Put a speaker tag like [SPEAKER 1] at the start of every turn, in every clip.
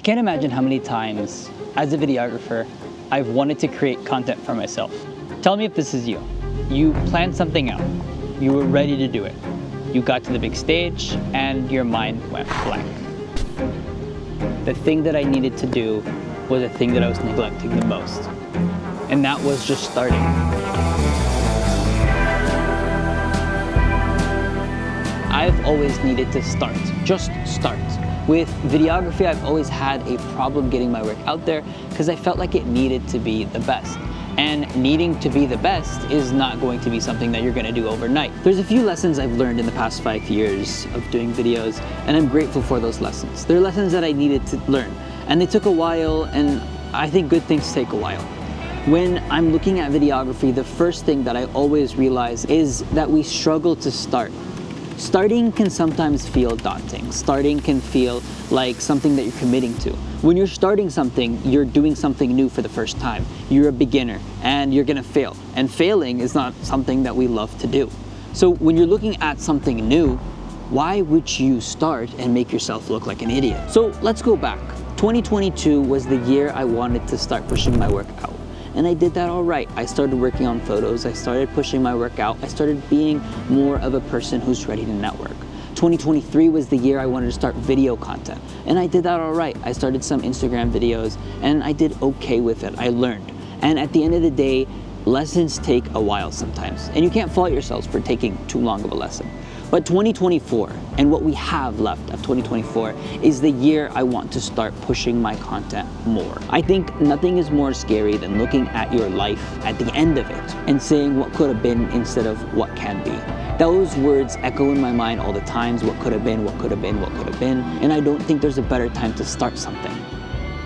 [SPEAKER 1] can't imagine how many times, as a videographer, I've wanted to create content for myself. Tell me if this is you. You planned something out. You were ready to do it. You got to the big stage and your mind went blank. The thing that I needed to do was the thing that I was neglecting the most. And that was just starting. I've always needed to start, just start. With videography, I've always had a problem getting my work out there because I felt like it needed to be the best. And needing to be the best is not going to be something that you're going to do overnight. There's a few lessons I've learned in the past 5 years of doing videos, and I'm grateful for those lessons. They're lessons that I needed to learn, and they took a while, and I think good things take a while. When I'm looking at videography, the first thing that I always realize is that we struggle to start. Starting can sometimes feel daunting. Starting can feel like something that you're committing to. When you're starting something, you're doing something new for the first time. You're a beginner and you're gonna fail. And failing is not something that we love to do. So when you're looking at something new, why would you start and make yourself look like an idiot? So let's go back. 2022 was the year I wanted to start pushing my work out. And I did that all right. I started working on photos, I started pushing my work out, I started being more of a person who's ready to network. 2023 was the year I wanted to start video content, and I did that all right. I started some Instagram videos, and I did okay with it. I learned. And at the end of the day, lessons take a while sometimes, and you can't fault yourselves for taking too long of a lesson. But 2024, and what we have left of 2024, is the year I want to start pushing my content more. I think nothing is more scary than looking at your life at the end of it and saying what could have been instead of what can be. Those words echo in my mind all the times, what could have been, what could have been, what could have been, and I don't think there's a better time to start something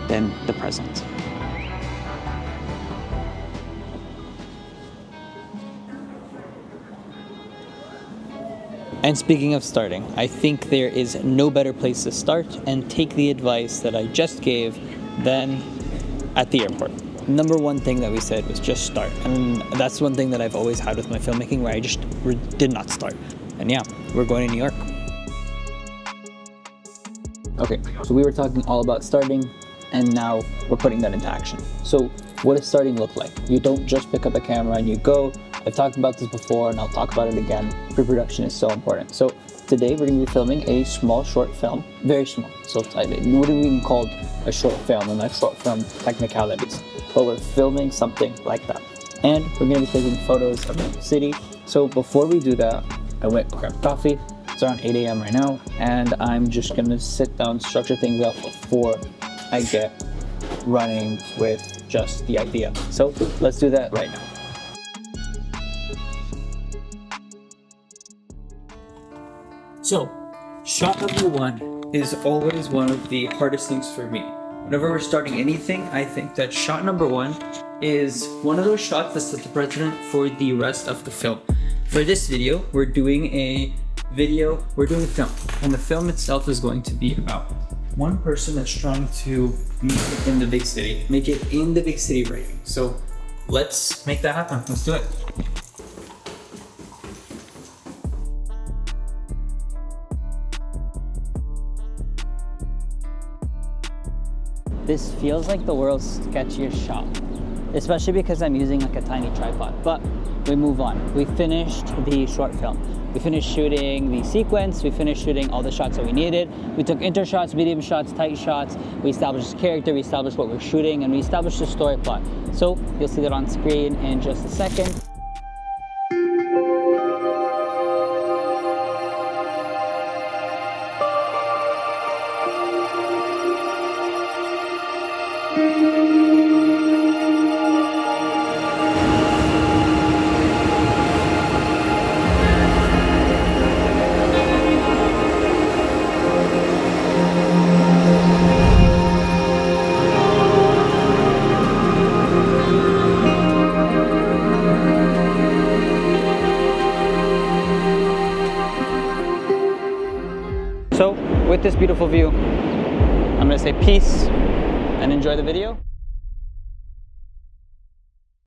[SPEAKER 1] than the present. And speaking of starting, I think there is no better place to start and take the advice that I just gave than at the airport. Number one thing that we said was just start. And that's one thing that I've always had with my filmmaking, where I just did not start. And yeah, we're going to New York. Okay, so we were talking all about starting, and now we're putting that into action. So what does starting look like? You don't just pick up a camera and you go. I've talked about this before and I'll talk about it again. Pre-production is so important. So today we're going to be filming a small short film, very small. So it wouldn't even called a short film and like short film technicalities, but we're filming something like that. And we're going to be taking photos of the city. So before we do that, I went to grab coffee. It's around 8 a.m. right now, and I'm just going to sit down, structure things up before I get running with just the idea. So let's do that right now. So, shot number one is always one of the hardest things for me. Whenever we're starting anything, I think that shot number one is one of those shots that sets the precedent for the rest of the film. For this video, we're doing a film, and the film itself is going to be about one person that's trying to make it in the big city rating. So let's make that happen. Let's do it. This feels like the world's sketchiest shot, especially because I'm using like a tiny tripod, but we move on. We finished the short film. We finished shooting the sequence, we finished shooting all the shots that we needed. We took inter shots, medium shots, tight shots. We established the character, we established what we're shooting, and we established the story plot. So you'll see that on screen in just a second. So with this beautiful view, I'm gonna say peace and enjoy the video.